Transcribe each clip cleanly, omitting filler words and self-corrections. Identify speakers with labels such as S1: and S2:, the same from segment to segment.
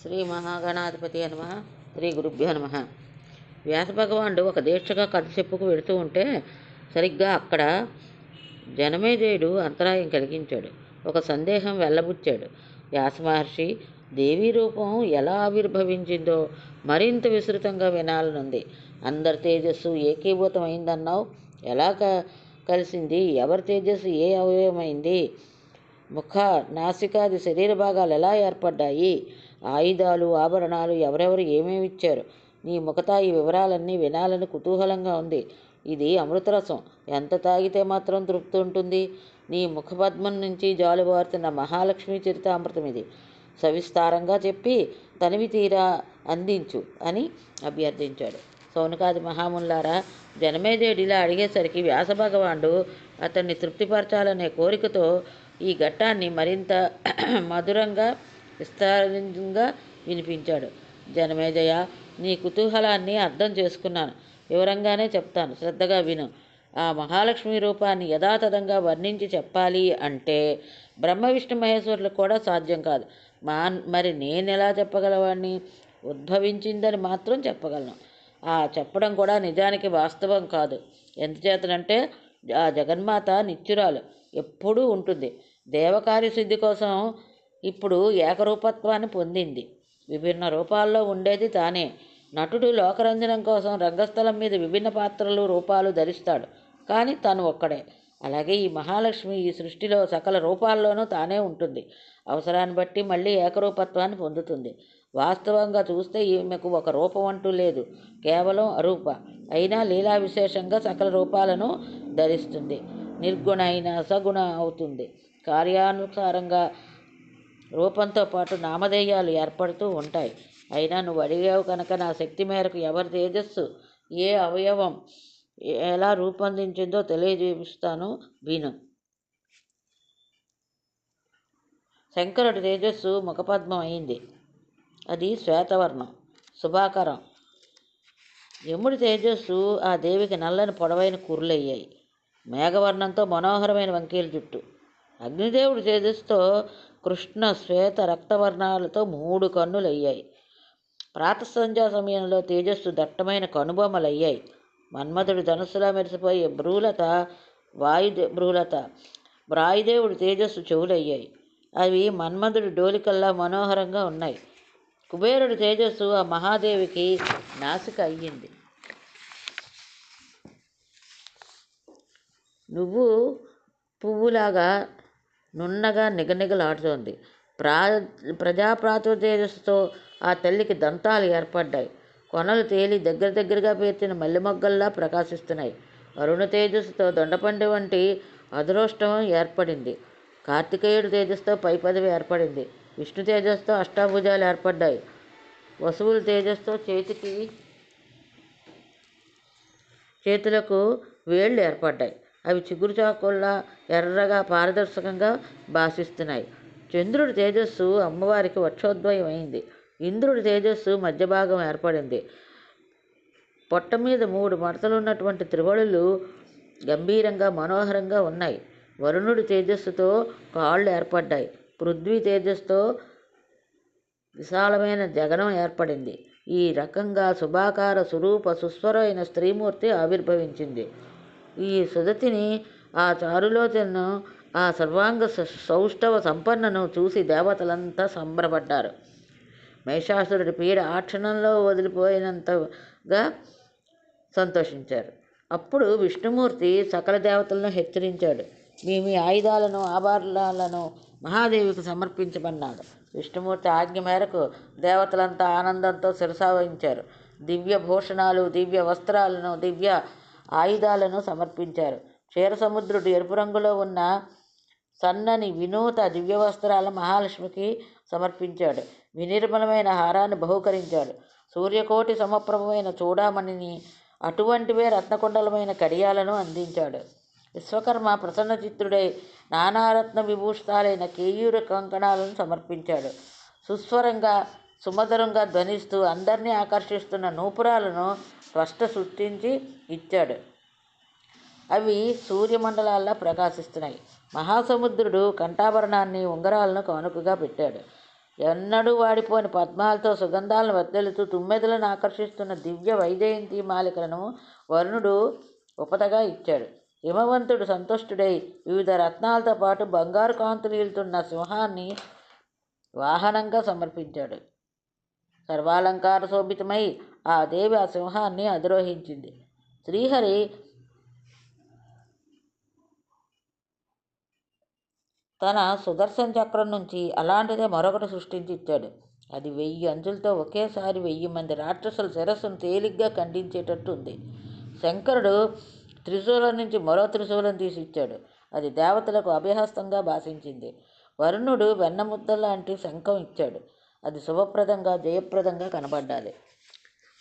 S1: శ్రీ మహాగణాధిపతి నమ. శ్రీ గురుభ్యో నమ. వ్యాసభగవానుడు ఒక దీక్షగా కథ చెప్పుకు వెళుతూ ఉంటే సరిగ్గా అక్కడ జనమేజయుడు అంతరాయం కలిగించాడు. ఒక సందేహం వెళ్ళబుచ్చాడు. వ్యాసమహర్షి దేవీ రూపం ఎలా ఆవిర్భవించిందో మరింత విస్తృతంగా వినాలనుంది. అందరి తేజస్సు ఏకీభూతం అయిందన్నావు. ఎలా కలిసింది? ఎవరి తేజస్సు ఏ అవయవమైంది? ముఖ నాసికాది శరీర భాగాలు ఎలా ఏర్పడ్డాయి? ఆయుధాలు ఆభరణాలు ఎవరెవరు ఏమేమి ఇచ్చారు? నీ ముఖతా ఈ వివరాలన్నీ వినాలని కుతూహలంగా ఉంది. ఇది అమృతరసం. ఎంత తాగితే మాత్రం తృప్తి ఉంటుంది? నీ ముఖపద్మం నుంచి జాలువారుతున్న మహాలక్ష్మి చరితామృతం ఇది. సవిస్తారంగా చెప్పి తనివి తీరా అందించు అని అభ్యర్థించాడు. సౌనకాది మహాముల్లారా, జనమేజయుడిలా అడిగేసరికి వ్యాసభగవానుడు అతన్ని తృప్తిపరచాలనే కోరికతో ఈ ఘట్టాన్ని మరింత మధురంగా విస్తారంగా వినిపించాడు. జనమేజయ, నీ కుతూహలాన్ని అర్థం చేసుకున్నాను. వివరంగానే చెప్తాను, శ్రద్ధగా విను. ఆ మహాలక్ష్మి రూపాన్ని యథాతథంగా వర్ణించి చెప్పాలి అంటే బ్రహ్మ విష్ణు మహేశ్వరులకు కూడా సాధ్యం కాదు. మరి నేనెలా చెప్పగలవాడిని? ఉద్భవించిందని మాత్రం చెప్పగలను. ఆ చెప్పడం కూడా నిజానికి వాస్తవం కాదు. ఎందుచేతనంటే ఆ జగన్మాత నిత్యురాలు, ఎప్పుడూ ఉంటుంది. దేవకార్య సిద్ధి కోసం ఇప్పుడు ఏకరూపత్వాన్ని పొందింది. విభిన్న రూపాల్లో ఉండేది తానే. నటుడు లోకరంజనం కోసం రంగస్థలం మీద విభిన్న పాత్రలు రూపాలు ధరిస్తాడు, కానీ తను ఒక్కడే. అలాగే ఈ మహాలక్ష్మి ఈ సృష్టిలో సకల రూపాల్లోనూ తానే ఉంటుంది. అవసరాన్ని బట్టి మళ్ళీ ఏకరూపత్వాన్ని పొందుతుంది. వాస్తవంగా చూస్తే ఈమెకు ఒక రూపం అంటూ లేదు, కేవలం అరూప. అయినా లీలా విశేషంగా సకల రూపాలను ధరిస్తుంది. నిర్గుణ అయిన సగుణ అవుతుంది. కార్యానుసారంగా రూపంతో పాటు నామధేయాలు ఏర్పడుతూ ఉంటాయి. అయినా నువ్వు అడిగావు కనుక నా శక్తి మేరకు ఎవరి తేజస్సు ఏ అవయవం ఎలా రూపొందించిందో తెలియజేస్తాను, విను. శంకరుడి తేజస్సు ముఖపద్మం అయింది. అది శ్వేతవర్ణం, శుభాకరం. యముడి తేజస్సు ఆ దేవికి నల్లని పొడవైన కురులయ్యాయి, మేఘవర్ణంతో మనోహరమైన వంకీల జుట్టు. అగ్నిదేవుడి తేజస్సుతో కృష్ణ శ్వేత రక్తవర్ణాలతో 3 కన్నులయ్యాయి. ప్రాతసంధ్యా సమయంలో తేజస్సు దట్టమైన కనుబొమ్మలయ్యాయి. మన్మధుడి ధనుస్సులా మెరిసిపోయే వాయుదేవుడి తేజస్సు చెవులయ్యాయి. అవి మన్మధుడి డోలికల్లా మనోహరంగా ఉన్నాయి. కుబేరుడి తేజస్సు ఆ మహాదేవికి నాసిక అయ్యింది. నువ్వు పువ్వులాగా నున్నగా నిగనిగలాడుతోంది. ప్రజాప్రాతుల తేజస్సుతో ఆ తల్లికి దంతాలు ఏర్పడ్డాయి. కొనలు తేలి దగ్గరగా పేర్చిన మల్లెమొగ్గల్లా ప్రకాశిస్తున్నాయి. అరుణ తేజస్సుతో దొండపండు వంటి అదృష్టం ఏర్పడింది. కార్తికేయుడి తేజస్సుతో పై పదవి ఏర్పడింది. విష్ణు తేజస్సుతో అష్టాభుజాలు ఏర్పడ్డాయి. వసువుల తేజస్సుతో చేతులకు వేళ్ళు ఏర్పడ్డాయి. అవి చిగురు చాకుల్లా ఎర్రగా పారదర్శకంగా భాసిస్తున్నాయి. చంద్రుడి తేజస్సు అమ్మవారికి వక్షోద్వయం అయింది. ఇంద్రుడి తేజస్సు మధ్యభాగం ఏర్పడింది. పొట్ట మీద 3 మడతలున్నటువంటి త్రివళులు గంభీరంగా మనోహరంగా ఉన్నాయి. వరుణుడి తేజస్సుతో కాళ్ళు ఏర్పడ్డాయి. పృథ్వీ తేజస్సుతో విశాలమైన జగనం ఏర్పడింది. ఈ రకంగా శుభాకార స్వరూప సుస్వరైన స్త్రీమూర్తి ఆవిర్భవించింది. ఈ సుదతిని, ఆ చారులోచనను, ఆ సర్వాంగ సౌష్ఠవ సంపన్నను చూసి దేవతలంతా సంబరపడ్డారు. మహిషాసురుడి పీడ ఆ క్షణంలో వదిలిపోయినంతగా సంతోషించారు. అప్పుడు విష్ణుమూర్తి సకల దేవతలను హెచ్చరించాడు. మీ ఆయుధాలను ఆభరణాలను మహాదేవికి సమర్పించమన్నాడు. విష్ణుమూర్తి ఆజ్ఞ మేరకు దేవతలంతా ఆనందంతో శిరసావహించారు. దివ్య భూషణాలు, దివ్య వస్త్రాలను, దివ్య ఆయుధాలను సమర్పించారు. క్షీరసముద్రుడు ఎరుపు రంగులో ఉన్న సన్నని వినూత దివ్య వస్త్రాలను మహాలక్ష్మికి సమర్పించాడు. వినిర్మలమైన హారాన్ని బహూకరించాడు. సూర్యకోటి సమప్రభమైన చూడామణిని, అటువంటివే రత్నకుండలమైన కడియాలను అందించాడు. విశ్వకర్మ ప్రసన్నచిత్తుడై నానారత్న విభూషితాలైన కేయూర కంకణాలను సమర్పించాడు. సుస్వరంగా సుమధురంగా ధ్వనిస్తూ అందరినీ ఆకర్షిస్తున్న నూపురాలను త్వష్ట సృష్టించి ఇచ్చాడు. అవి సూర్యమండలాల్లా ప్రకాశిస్తున్నాయి. మహాసముద్రుడు కంఠాభరణాన్ని, ఉంగరాలను కానుకగా పెట్టాడు. ఎన్నడూ వాడిపోని పద్మాలతో సుగంధాలను వర్దలుతూ తుమ్మెదలను ఆకర్షిస్తున్న దివ్య వైజయంతి మాలికలను వరుణుడు ఉపతగా ఇచ్చాడు. హిమవంతుడు సంతుష్టుడై వివిధ రత్నాలతో పాటు బంగారు కాంతులీలుతున్న సింహాన్ని వాహనంగా సమర్పించాడు. సర్వాలంకార శోభితమై ఆ దేవి ఆ సింహాన్ని అధిరోహించింది. శ్రీహరి తన సుదర్శన చక్రం నుంచి అలాంటిదే మరొకటి సృష్టించి ఇచ్చాడు. అది 1000 అంచులతో ఒకేసారి 1000 మంది రాక్షసుల శిరస్సును తేలిగ్గా ఖండించేటట్టు ఉంది. శంకరుడు త్రిశూలం నుంచి మరో త్రిశూలం తీసి ఇచ్చాడు. అది దేవతలకు అభయహస్తంగా భాషించింది. వరుణుడు వెన్నముద్ద లాంటి శంఖం ఇచ్చాడు. అది శుభప్రదంగా జయప్రదంగా కనబడ్డాలి.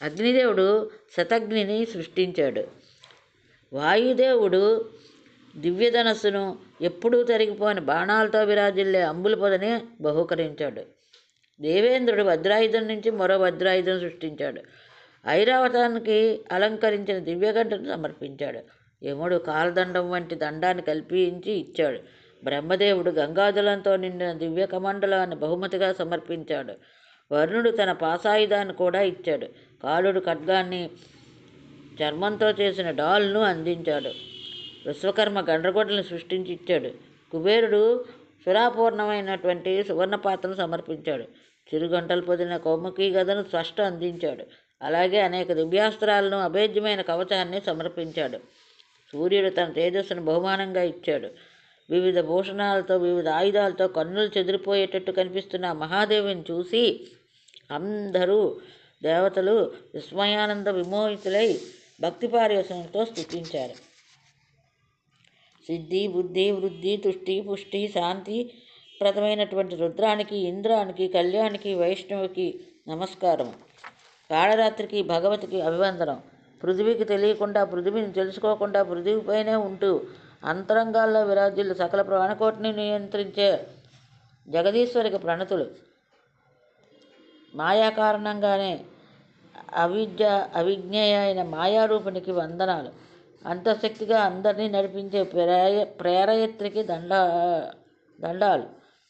S1: అగ్నిదేవుడు శతగ్నిని సృష్టించాడు. వాయుదేవుడు దివ్యధనస్సును ఎప్పుడూ తరిగిపోని బాణాలతో విరాజిల్లే అంబుల పొదని బహూకరించాడు. దేవేంద్రుడు వజ్రాయుధం నుంచి మరో వజ్రాయుధం సృష్టించాడు. ఐరావతానికి అలంకరించిన దివ్యగంటను సమర్పించాడు. యముడు కాలదండం వంటి దండాన్ని కల్పించి ఇచ్చాడు. బ్రహ్మదేవుడు గంగాజలంతో నిండిన దివ్య కమండలాన్ని బహుమతిగా సమర్పించాడు. వరుణుడు తన పాసాయుధాన్ని కూడా ఇచ్చాడు. కాలుడు ఖడ్గాన్ని, చర్మంతో చేసిన డాల్ను అందించాడు. విశ్వకర్మ గండ్రగొడ్డలను సృష్టించి ఇచ్చాడు. కుబేరుడు సురాపూర్ణమైనటువంటి సువర్ణ పాత్రను సమర్పించాడు. చిరుగంటలు పొదిన కౌముకీ గదను స్పష్ట అందించాడు. అలాగే అనేక దివ్యాస్త్రాలను, అభేద్యమైన కవచాన్ని సమర్పించాడు. సూర్యుడు తన తేజస్సును బహుమానంగా ఇచ్చాడు. వివిధ భూషణాలతో, వివిధ ఆయుధాలతో కన్నులు చెదిరిపోయేటట్టు కనిపిస్తున్న మహాదేవిని చూసి అందరూ దేవతలు విస్మయానంద విమోహితులై భక్తి పార్యసంతో స్తుతించారు. సిద్ధి, బుద్ధి, వృద్ధి, తుష్టి, పుష్టి, శాంతి ప్రదమైనటువంటి రుద్రానికి, ఇంద్రానికి, కళ్యాణికి, వైష్ణవికి నమస్కారం. కాళరాత్రికి, భగవతికి అభివందనం. పృథివీకి తెలియకుండా, పృథివీని తెలుసుకోకుండా పృథివీపైనే ఉంటూ అంతరంగాల్లో విరాజిల్లు సకల ప్రాణకోటిని నియంత్రించే జగదీశ్వరికి ప్రణతులు. మాయా కారణంగానే అవిజ్ఞేయ అయిన మాయారూపునికి వందనాలు. అంతశక్తిగా అందరినీ నడిపించే ప్రేరయత్రికి దండాలు.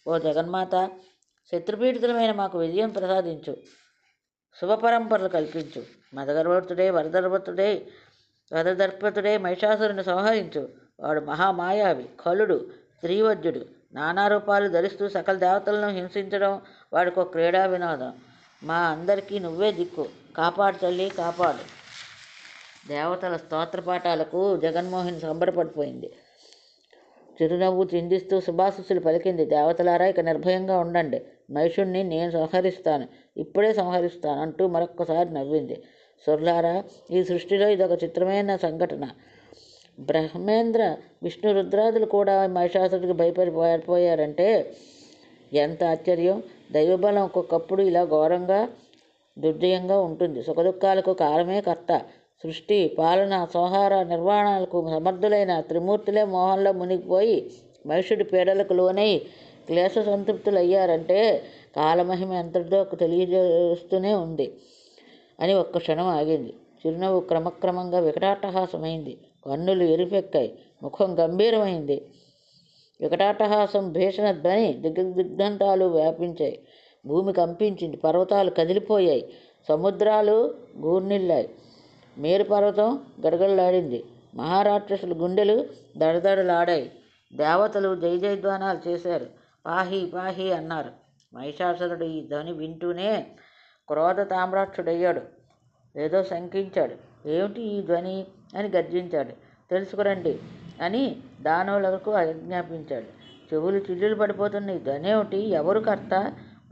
S1: ఓ జగన్మాత, శత్రుపీడితులమైన మాకు విజయం ప్రసాదించు, శుభపరంపరలు కల్పించు. వరదర్పతుడై మహిషాసురుని సంహరించు. వాడు మహామాయావి, ఖలుడు, త్రివజ్యుడు. నానా రూపాలు ధరిస్తూ సకల దేవతలను హింసించడం వాడికి ఒక క్రీడా వినోదం. మా అందరికీ నువ్వే దిక్కు. కాపాడు తల్లి, కాపాడు. దేవతల స్తోత్రపాఠాలకు జగన్మోహిని సంబరపడిపోయింది. చిరునవ్వు చిందిస్తూ శుభాశిస్సులు పలికింది. దేవతలారా, ఇక నిర్భయంగా ఉండండి. మహిషుణ్ణి నేను సంహరిస్తాను, ఇప్పుడే సంహరిస్తాను అంటూ మరొక్కసారి నవ్వింది. సుర్లారా, ఈ సృష్టిలో ఇదొక చిత్రమైన సంఘటన. బ్రహ్మేంద్ర, విష్ణు, రుద్రాదులు కూడా మహిషాసుడికి భయపడిపోయారంటే ఎంత ఆశ్చర్యం! దైవబలం ఒక్కొక్కప్పుడు ఇలా ఘోరంగా దుర్జయంగా ఉంటుంది. సుఖదుఖాలకు కాలమే కర్త. సృష్టి, పాలన, సంహార, నిర్వాణాలకు సమర్థులైన త్రిమూర్తులే మోహంలో మునిగిపోయి మహిషుడి పీడలకు లోనై క్లేశ సంతృప్తులయ్యారంటే కాలమహిమ ఎంతటిదో తెలియజేస్తూనే ఉంది అని ఒక్క క్షణం ఆగింది. చిరునవ్వు క్రమక్రమంగా వికటాట్టహాసమైంది. కన్నులు ఎరుపెక్కాయి. ముఖం గంభీరమైంది. వికటాట్టహాసం భీషణ ధ్వని దిగ్దంతాలు వ్యాపించాయి. భూమి కంపించింది. పర్వతాలు కదిలిపోయాయి. సముద్రాలు గూర్నిల్లాయి. మేరు పర్వతం గడగడలాడింది. మహారాక్షసుల గుండెలు దడదడలాడాయి. దేవతలు జయ జయధ్వానాలు చేశారు. పాహి పాహి అన్నారు. మహిషాసురుడు ఈ ధ్వని వింటూనే క్రోధ తామ్రాక్షుడయ్యాడు. ఏదో శంకించాడు. ఏమిటి ఈ ధ్వని అని గర్జించాడు. తెలుసుకురండి అని దానవులకు ఆజ్ఞాపించాడు. చెవులు చిల్లులు పడిపోతున్న ఈ ధ్వని ఏమిటి? ఎవరు కర్త?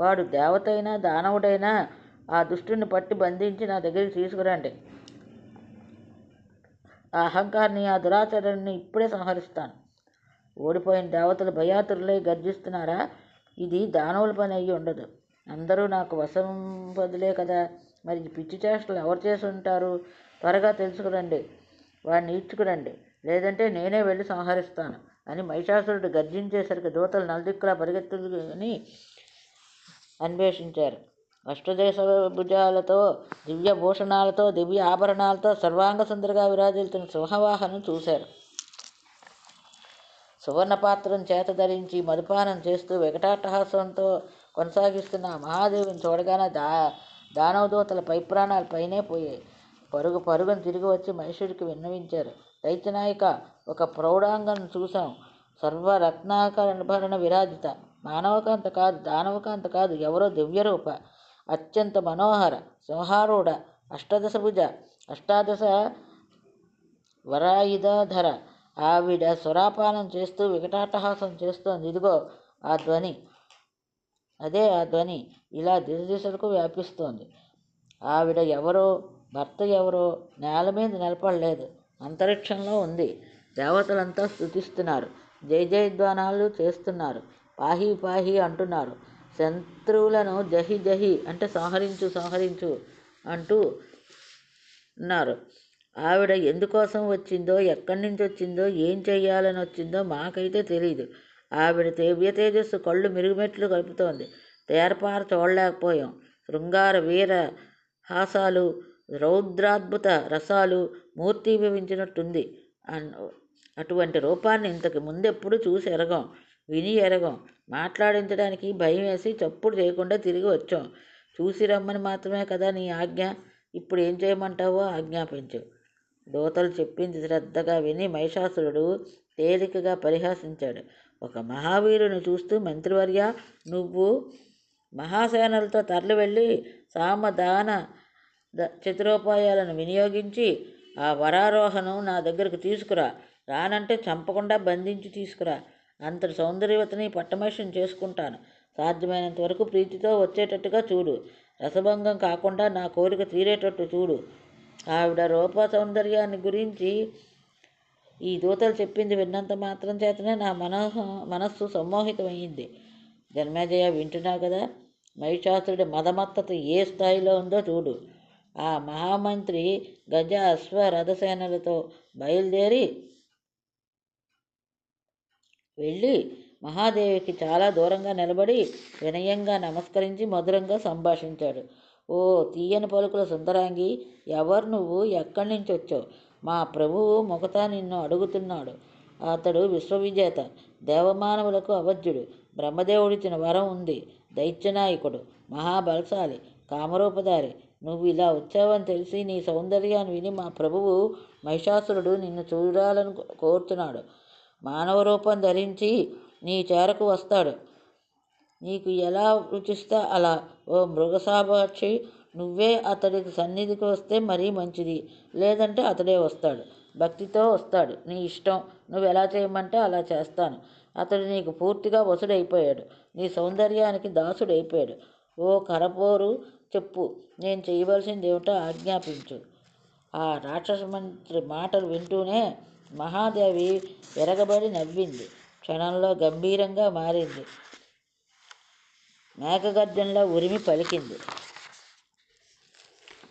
S1: వాడు దేవతైనా దానవుడైనా ఆ దుష్టుని పట్టి బంధించి నా దగ్గరికి తీసుకురండి. ఆ అహంకారిని, ఆ దురాచరణని ఇప్పుడే సంహరిస్తాను. ఓడిపోయిన దేవతలు భయాతురులై గర్జిస్తున్నారా? ఇది దానవుల పని అయ్యి ఉండదు. అందరూ నాకు వశంపదులే కదా. మరి ఈ పిచ్చి చేష్టలు ఎవరు చేసి ఉంటారు? త్వరగా తెలుసుకురండి, వాడిని ఈడ్చుకురండి, లేదంటే నేనే వెళ్ళి సంహరిస్తాను అని మహిషాసురుడు గర్జించేసరికి దూతలు నలుదిక్కులా పరిగెత్తుని అన్వేషించారు. అష్టదేశ భుజాలతో, దివ్య భూషణాలతో, దివ్య ఆభరణాలతో సర్వాంగ సుందరిగా విరాజిల్తున్న సింహవాహనం చూశారు. సువర్ణ పాత్రను చేత ధరించి మధుపానం చేస్తూ వికటాట్టహాసంతో కొనసాగిస్తున్న ఆ మహాదేవిని చూడగానే దానవదూతల ప్రాణాలు పైనే పోయాయి. పరుగు పరుగును తిరిగి వచ్చి మహేశ్వరికి విన్నవించారు. దైత్యనాయక, ఒక ప్రౌఢాంగను చూశాం. సర్వరత్నాకరభరణ విరాజిత. మానవకాంత కాదు, దానవకాంత కాదు, ఎవరో దివ్యరూప, అత్యంత మనోహర, సింహారూఢ, అష్టాదశ వరాయుధర. ఆవిడ సురాపానం చేస్తూ వికటాట్టహాసం చేస్తోంది. ఇదిగో ఆ ధ్వని, అదే ఆ ధ్వని ఇలా దిశలకు వ్యాపిస్తోంది. ఆవిడ ఎవరో, భర్త ఎవరో నేల మీద నిలబడలేదు, అంతరిక్షంలో ఉంది. దేవతలంతా స్తుతిస్తున్నారు, జయ జయధ్వానాలు చేస్తున్నారు, పాహి పాహి అంటున్నారు. శత్రువులను జహి జహి అంటే సంహరించు సంహరించు అంటూ ఉన్నారు. ఆవిడ ఎందుకోసం వచ్చిందో, ఎక్కడి నుంచి వచ్చిందో, ఏం చెయ్యాలని వచ్చిందో మాకైతే తెలియదు. ఆవిడ దివ్య తేజస్సు కళ్ళు మిరుగుమెట్లు కలుపుతోంది. తేరపార చూడలేకపోయాం. శృంగార వీర హాసాలు, రౌద్రాద్భుత రసాలు మూర్తీభవించినట్టుంది. అటువంటి రూపాన్ని ఇంతకు ముందెప్పుడు చూసి ఎరగం, విని ఎరగం. మాట్లాడించడానికి భయం వేసి చప్పుడు చేయకుండా తిరిగి వచ్చాం. చూసి రమ్మని మాత్రమే కదా నీ ఆజ్ఞ. ఇప్పుడు ఏం చేయమంటావో ఆజ్ఞాపించు. దూతలు చెప్పింది శ్రద్ధగా విని మహిషాసురుడు తేలికగా పరిహాసించాడు. ఒక మహావీరుని చూస్తూ, మంత్రివర్య, నువ్వు మహాసేనలతో తరలి వెళ్ళి సామదాన చతురోపాయాలను వినియోగించి ఆ వరారోహను నా దగ్గరకు తీసుకురా. రానంటే చంపకుండా బంధించి తీసుకురా. అంతటి సౌందర్యవతిని పట్టమహిషం చేసుకుంటాను. సాధ్యమైనంత వరకు ప్రీతితో వచ్చేటట్టుగా చూడు. రసభంగం కాకుండా నా కోరిక తీరేటట్టు చూడు. ఆవిడ రూప సౌందర్యాన్ని గురించి ఈ దూతలు చెప్పింది విన్నంత మాత్రం చేతనే నా మనస్సు సమ్మోహితమైంది. జన్మేజయ, వింటున్నావు కదా? మహిషాసురుడి మదమత్తత ఏ స్థాయిలో ఉందో చూడు. ఆ మహామంత్రి గజ అశ్వ రథసేనలతో బయలుదేరి వెళ్ళి మహాదేవికి చాలా దూరంగా నిలబడి వినయంగా నమస్కరించి మధురంగా సంభాషించాడు. ఓ తీయని పలుకుల సుందరాంగి, ఎవరు నువ్వు? ఎక్కడి నుంచి వచ్చావు? మా ప్రభువు మొగతా నిన్ను అడుగుతున్నాడు. అతడు విశ్వవిజేత, దేవమానవులకు అవధ్యుడు, బ్రహ్మదేవుడిచ్చిన వరం ఉంది, దైత్యనాయకుడు, మహాబలశాలి, కామరూపధారి. నువ్వు ఇలా వచ్చావని తెలిసి నీ సౌందర్యాన్ని విని మా ప్రభువు మహిషాసురుడు నిన్ను చూడాలని కోరుతున్నాడు. మానవ రూపం ధరించి నీ చేరకు వస్తాడు. నీకు ఎలా రుచిస్తే అలా. ఓ మృగసాభాక్షి, నువ్వే అతడి సన్నిధికి వస్తే మరీ మంచిది. లేదంటే అతడే వస్తాడు. భక్తితో వస్తాడు. నీ ఇష్టం. నువ్వు ఎలా చేయమంటే అలా చేస్తాను. అతడు నీకు పూర్తిగా వసుడైపోయాడు. నీ సౌందర్యానికి దాసుడైపోయాడు. ఓ కరపోరు, చెప్పు, నేను చేయవలసింది ఏమిటో ఆజ్ఞాపించు. ఆ రాక్షస మంత్రి మాటలు వింటూనే మహాదేవి విరగబడి నవ్వింది. క్షణంలో గంభీరంగా మారింది. మేఘగర్జనలో ఉరిమి పలికింది.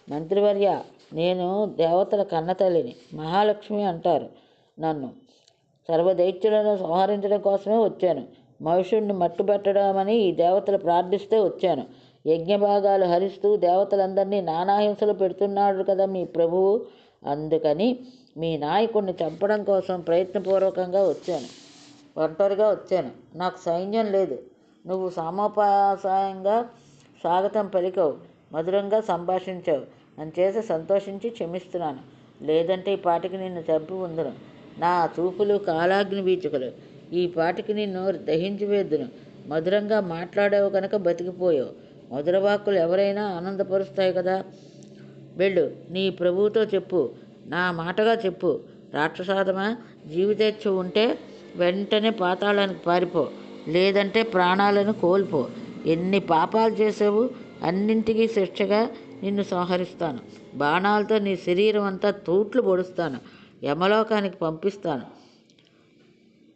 S1: మంత్రివర్య, నేను దేవతల కన్నతల్లిని, మహాలక్ష్మి అంటారు నన్ను. సర్వదైత్యులను సంహరించడం కోసమే వచ్చాను. మహిషుణ్ణి మట్టుబెట్టడమని ఈ దేవతలు ప్రార్థిస్తే వచ్చాను. యజ్ఞభాగాలు హరిస్తూ దేవతలందరినీ నానాహింసలు పెడుతున్నాడు కదా మీ ప్రభువు. అందుకని మీ నాయకుడిని చంపడం కోసం ప్రయత్నపూర్వకంగా వచ్చాను. ఒంటరిగా వచ్చాను. నాకు సైన్యం లేదు. నువ్వు సామోపాసాయంగా స్వాగతం పలికావు, మధురంగా సంభాషించావు. అంచేసి సంతోషించి క్షమిస్తున్నాను. లేదంటే ఈ పాటికి నిన్ను చంపి ఉందును. నా చూపులు కాలాగ్ని వీచుకలు. ఈ పాటికి నిన్ను దహించి వేద్దును. మధురంగా మాట్లాడావు కనుక బతికిపోయావు. మధురవాక్కులు ఎవరైనా ఆనందపరుస్తాయి కదా. వెళ్ళు, నీ ప్రభువుతో చెప్పు, నా మాటగా చెప్పు. రాక్షసాదమా, జీవితేచ్ఛ ఉంటే వెంటనే పాతాళానికి పారిపో, లేదంటే ప్రాణాలను కోల్పో. ఎన్ని పాపాలు చేసావు, అన్నింటికీ శిక్షగా నిన్ను సంహరిస్తాను. బాణాలతో నీ శరీరం అంతా తూట్లు పొడుస్తాను, యమలోకానికి పంపిస్తాను.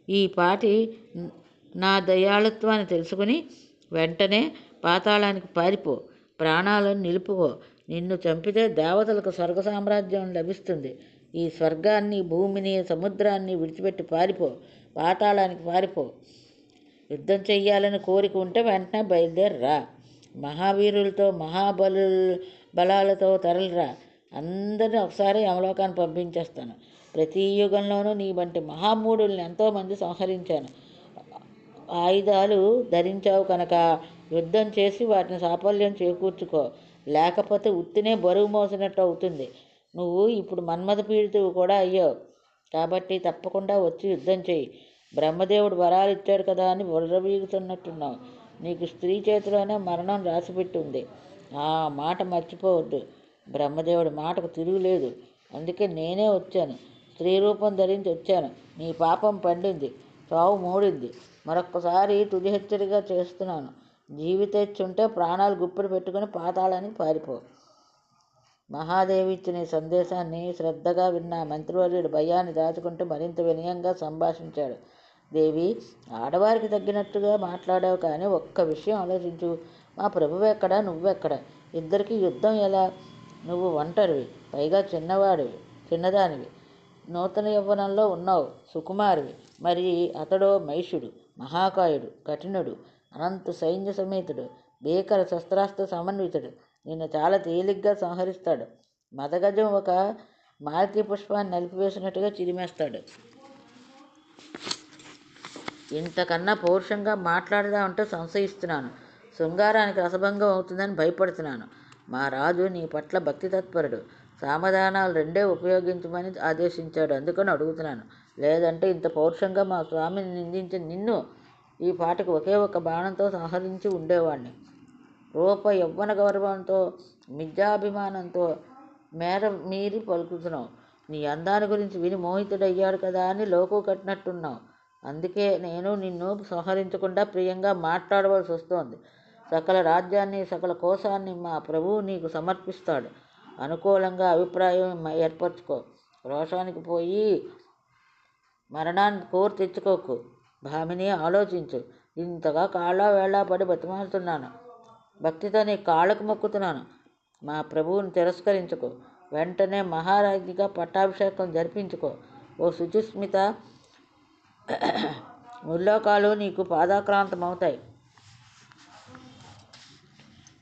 S1: ఈ పాటి నా దయాళుత్వాన్ని తెలుసుకుని వెంటనే పాతాళానికి పారిపో, ప్రాణాలను నిలుపుకో. నిన్ను చంపితే దేవతలకు స్వర్గ సామ్రాజ్యం లభిస్తుంది. ఈ స్వర్గాన్ని, భూమిని, సముద్రాన్ని విడిచిపెట్టి పారిపో, పాతాళానికి పారిపో. యుద్ధం చెయ్యాలని కోరిక ఉంటే వెంటనే బయలుదేరరా. మహావీరులతో, బలాలతో తరలిరా. అందరినీ ఒకసారి యమలోకాన్ని పంపించేస్తాను. ప్రతి యుగంలోనూ నీ వంటి మహామూఢుల్ని ఎంతోమంది సంహరించాను. ఆయుధాలు ధరించావు కనుక యుద్ధం చేసి వాటిని సాఫల్యం చేకూర్చుకో, లేకపోతే ఉత్తినే బరువు మోసినట్టు అవుతుంది. నువ్వు ఇప్పుడు మన్మథ పీడితువు కూడా అయ్యావు, కాబట్టి తప్పకుండా వచ్చి యుద్ధం చేయి. బ్రహ్మదేవుడు వరాలు ఇచ్చాడు కదా అని బుర్రబీగుతున్నట్టున్నావు. నీకు స్త్రీ చేతిలోనే మరణం రాసిపెట్టి ఉంది. ఆ మాట మర్చిపోవద్దు. బ్రహ్మదేవుడి మాటకు తిరుగులేదు. అందుకే నేనే వచ్చాను. స్త్రీ రూపం ధరించి వచ్చాను. నీ పాపం పండింది, చావు మూడింది. మరొక్కసారి తుది హెచ్చరిక చేస్తున్నాను. జీవితేచ్చుంటే ప్రాణాలు గుప్పిడి పెట్టుకుని పాతాళానికి పారిపో. మహాదేవి ఇచ్చిన ఈ సందేశాన్ని శ్రద్ధగా విన్న మంత్రివర్యుడు భయాన్ని దాచుకుంటూ మరింత వినయంగా సంభాషించాడు. దేవి, ఆడవారికి తగ్గినట్టుగా మాట్లాడావు, కానీ ఒక్క విషయం ఆలోచించు. మా ప్రభువు ఎక్కడ, నువ్వెక్కడ? ఇద్దరికి యుద్ధం ఎలా? నువ్వు ఒంటరివి, పైగా చిన్నదానివి, నూతన యవ్వనంలో ఉన్నావు, సుకుమారివి. మరి అతడో మహిషుడు, మహాకాయుడు, కఠినుడు, అనంత సైన్య సమేతుడు, భీకర శస్త్రాస్త్ర సమన్వితుడు. నిన్ను చాలా తేలిగ్గా సంహరిస్తాడు. మదగజం ఒక మాలతీ పుష్పాన్ని నలిపివేసినట్టుగా చిరిమేస్తాడు. ఇంతకన్నా పౌరుషంగా మాట్లాడదామంటే సంశయిస్తున్నాను. శృంగారానికి రసభంగం అవుతుందని భయపడుతున్నాను. మా రాజు నీ పట్ల భక్తి తత్పరుడు. సామధానాలు రెండే ఉపయోగించమని ఆదేశించాడు. అందుకని అడుగుతున్నాను. లేదంటే ఇంత పౌరుషంగా మా స్వామిని నిందించిన నిన్ను ఈ పాటకు ఒకే ఒక బాణంతో సంహరించి ఉండేవాడిని. రూప యవ్వన గౌరవంతో, మిథ్యాభిమానంతో మీరి పలుకుతున్నావు. నీ అందాన్ని గురించి విని మోహితుడయ్యాడు కదా అని లోకు కట్టినట్టున్నావు. అందుకే నేను నిన్ను సంహరించకుండా ప్రియంగా మాట్లాడవలసి వస్తోంది. సకల రాజ్యాన్ని, సకల కోశాన్ని మా ప్రభువు నీకు సమర్పిస్తాడు. అనుకూలంగా అభిప్రాయం ఏర్పరచుకో. రోషానికి పోయి మరణాన్ని కోరి తెచ్చుకోకు. భామిని, ఆలోచించు. ఇంతగా కాళ్ళ వేళ పడి బతిమాలుతున్నాను. భక్తితో నీ కాళ్ళకు మొక్కుతున్నాను. మా ప్రభువుని తిరస్కరించుకో. వెంటనే మహారాజ్ఞిగా పట్టాభిషేకం జరిపించుకో. ఓ శుచిస్మిత, ముల్లోకాలు నీకు పాదాక్రాంతమవుతాయి.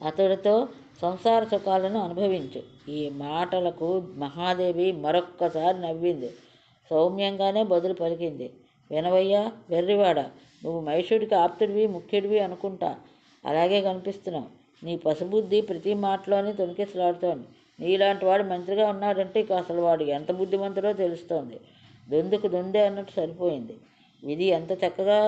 S1: అతడితో సంసార సుఖాలను అనుభవించు. ఈ మాటలకు మహాదేవి మరొక్కసారి నవ్వింది. సౌమ్యంగానే బదులు పలికింది. వినవయ్యా వెర్రివాడా, నువ్వు మహిషుడికి ఆప్తుడివి, ముఖ్యుడివి అనుకుంటా. అలాగే కనిపిస్తున్నావు. నీ పసుబుద్ధి ప్రతి మాటలోనే తొణికిసలాడుతోంది. నీలాంటి వాడు మంత్రిగా ఉన్నాడంటే ఇక అసలు వాడు ఎంత బుద్ధిమంతుడో తెలుస్తోంది. దొందుకు దొందే అన్నట్టు సరిపోయింది. విధి ఎంత చక్కగా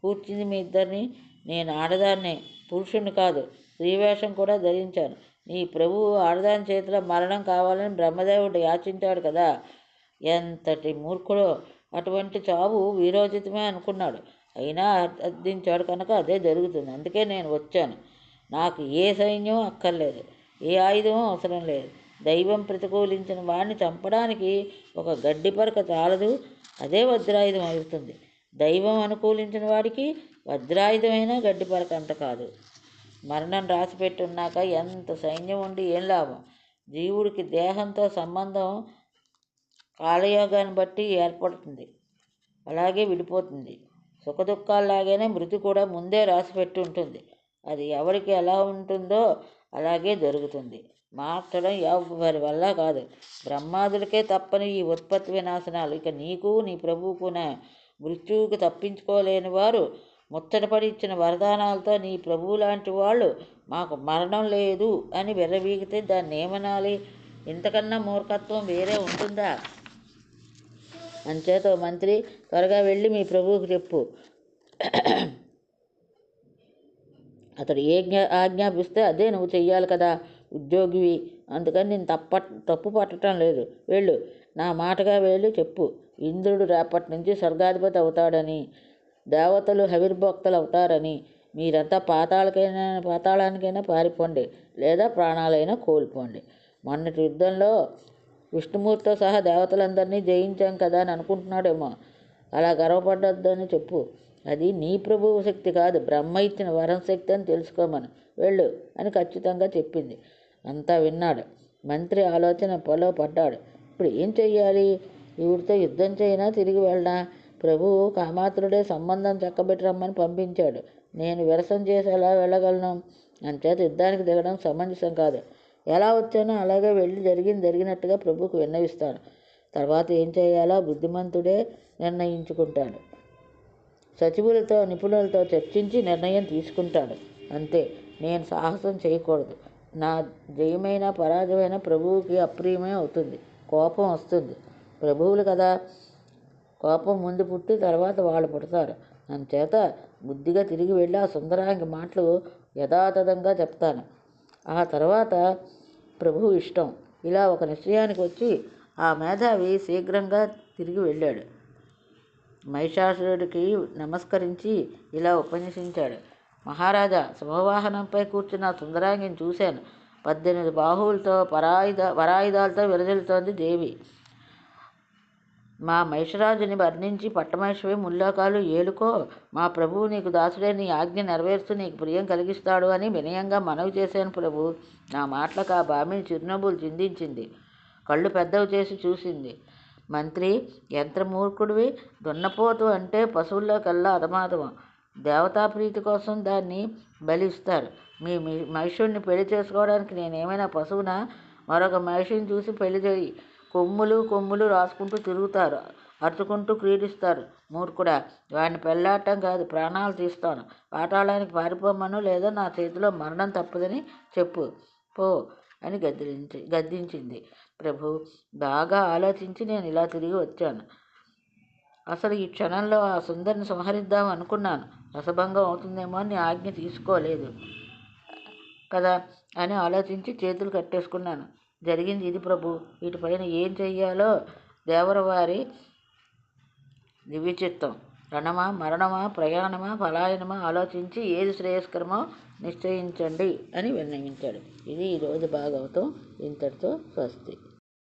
S1: కూర్చింది మీ ఇద్దరిని. నేను ఆడదాన్నే, పురుషుణ్ణి కాదు. స్త్రీవేషం కూడా ధరించాను. నీ ప్రభువు ఆడదాని చేతిలో మరణం కావాలని బ్రహ్మదేవుడు యాచించాడు కదా. ఎంతటి మూర్ఖుడో! అటువంటి చావు వీరోచితమే అనుకున్నాడు. అయినా అర్థించాడు కనుక అదే జరుగుతుంది. అందుకే నేను వచ్చాను. నాకు ఏ సైన్యం అక్కర్లేదు, ఏ ఆయుధమూ అవసరం లేదు. దైవం ప్రతికూలించిన వాడిని చంపడానికి ఒక గడ్డిపరక చాలదు, అదే వజ్రాయుధం అవుతుంది. దైవం అనుకూలించిన వాడికి వజ్రాయుధమైనా గడ్డిపరక అంత కాదు. మరణం రాసిపెట్టున్నాక ఎంత సైన్యం ఉండి ఏం లాభం? జీవుడికి దేహంతో సంబంధం కాలయోగాన్ని బట్టి ఏర్పడుతుంది, అలాగే విడిపోతుంది. సుఖదుఖాల్లాగానే మృతి కూడా ముందే రాసిపెట్టి ఉంటుంది. అది ఎవరికి ఎలా ఉంటుందో అలాగే జరుగుతుంది. మార్చడం ఎవరి వల్ల కాదు. బ్రహ్మాదులకే తప్పని ఈ ఉత్పత్తి వినాశనాలు ఇక నీకు, నీ ప్రభువుకునే. మృత్యువుకి తప్పించుకోలేని వారు ముచ్చటపడి ఇచ్చిన వరదానాలతో నీ ప్రభువు లాంటి వాళ్ళు మాకు మరణం లేదు అని విర్రవీగితే దాన్ని ఏమనాలి? ఇంతకన్నా మూర్ఖత్వం వేరే ఉంటుందా? అంచేత మంత్రి, త్వరగా వెళ్ళి మీ ప్రభువుకి చెప్పు. అతడు ఏ ఆజ్ఞాపిస్తే అదే నువ్వు చెయ్యాలి కదా. ఉద్యోగివి, అందుకని నేను తప్పు పట్టడం లేదు. వెళ్ళు, నా మాటగా వెళ్ళి చెప్పు. ఇంద్రుడు రేపటి నుంచి స్వర్గాధిపతి అవుతాడని, దేవతలు హవిర్భోక్తలు అవుతారని. మీరంతా పాతాళానికైనా పారిపోండి, లేదా ప్రాణాలైనా కోల్పోండి. మొన్నటి యుద్ధంలో విష్ణుమూర్తితో సహా దేవతలందరినీ జయించాం కదా అని అనుకుంటున్నాడేమో. అలా గర్వపడ్డొద్దని చెప్పు. అది నీ ప్రభువు శక్తి కాదు, బ్రహ్మ ఇచ్చిన వరం శక్తి అని తెలుసుకోమను. వెళ్ళు అని ఖచ్చితంగా చెప్పింది. అంతా విన్నాడు. మంత్రి ఆలోచన పొలో పడ్డాడు. ఇప్పుడు ఏం చెయ్యాలి? ఈవిడితో యుద్ధం చేయనా, తిరిగి వెళ్ళనా? ప్రభువు కామాతురుడే సంబంధం చక్కబెట్టి రమ్మని పంపించాడు. నేను విరసం చేసి ఎలా వెళ్ళగలను? అంచేత యుద్ధానికి దిగడం సమంజసం కాదు. ఎలా వచ్చానో అలాగే వెళ్ళి జరిగినట్టుగా ప్రభువుకు విన్నవిస్తాను. తర్వాత ఏం చేయాలో బుద్ధిమంతుడే నిర్ణయించుకుంటాడు. సచివులతో, నిపుణులతో చర్చించి నిర్ణయం తీసుకుంటాడు. అంతే. నేను సాహసం చేయకూడదు. నా జయమైన పరాజయమైన ప్రభువుకి అప్రియమే అవుతుంది. కోపం వస్తుంది. ప్రభువులు కదా, కోపం ముందు పుట్టి తర్వాత వాళ్ళు పుడతారు. అందుచేత బుద్ధిగా తిరిగి వెళ్ళి ఆ సుందరాంగి మాటలు యథాతథంగా చెప్తాను. ఆ తర్వాత ప్రభువు ఇష్టం. ఇలా ఒక నిశ్చయానికి వచ్చి ఆ మేధావి శీఘ్రంగా తిరిగి వెళ్ళాడు. మహిషాసురుడికి నమస్కరించి ఇలా ఉపన్యసించాడు. మహారాజా, సింహవాహనంపై కూర్చున్న సుందరాంగిని చూశాను. 18 బాహువులతో వరాయుధాలతో విరజిల్లుతోంది దేవి. మా మహిషరాజుని వర్ణించి పట్టమహిషవే ముల్లోకాలు ఏలుకో, మా ప్రభువు నీకు దాసుడే, నీ ఆజ్ఞ నెరవేరుస్తూ నీకు ప్రియం కలిగిస్తాడు అని వినయంగా మనవి చేశాను ప్రభు. నా మాటలకు ఆ భామిని చిరునవ్వులు చిందించింది. కళ్ళు పెద్దవి చేసి చూసింది. మంత్రి, యంత్రమూర్ఖుడివి. దున్నపోతు అంటే పశువుల్లోకెల్లా అధమాధమం. దేవతాప్రీతి కోసం దాన్ని బలిస్తారు. మీ మహిషుణ్ణి పెళ్లి చేసుకోవడానికి నేనేమైనా పశువునా? మరొక మహిషిని చూసి పెళ్లి చేయి. కొమ్ములు రాసుకుంటూ తిరుగుతారు, అరుచుకుంటూ క్రీడిస్తారు. మూర్ఖుడా, వాడిని పెళ్ళాడటం కాదు, ప్రాణాలు తీస్తాను. పాతాళానికి పారిపోమను, లేదా నా చేతిలో మరణం తప్పదని చెప్పు పో అని గద్దించింది. ప్రభు, బాగా ఆలోచించి నేను ఇలా తిరిగి వచ్చాను. అసలు ఈ క్షణంలో ఆ సుందరిని సంహరిద్దాం అనుకున్నాను. రసభంగం అవుతుందేమో అని ఆజ్ఞ తీసుకోలేదు కదా అని ఆలోచించి చేతులు కట్టేసుకున్నాను. జరిగింది ఇది ప్రభు. వీటిపైన ఏం చెయ్యాలో దేవరవారి దివ్యచిత్తం. రణమా, మరణమా, ప్రయాణమా, పలాయనమా ఆలోచించి ఏది శ్రేయస్కరమో నిశ్చయించండి అని విన్నవించాడు. ఇది ఈరోజు భాగవతం. ఇంతటితో స్వస్తి.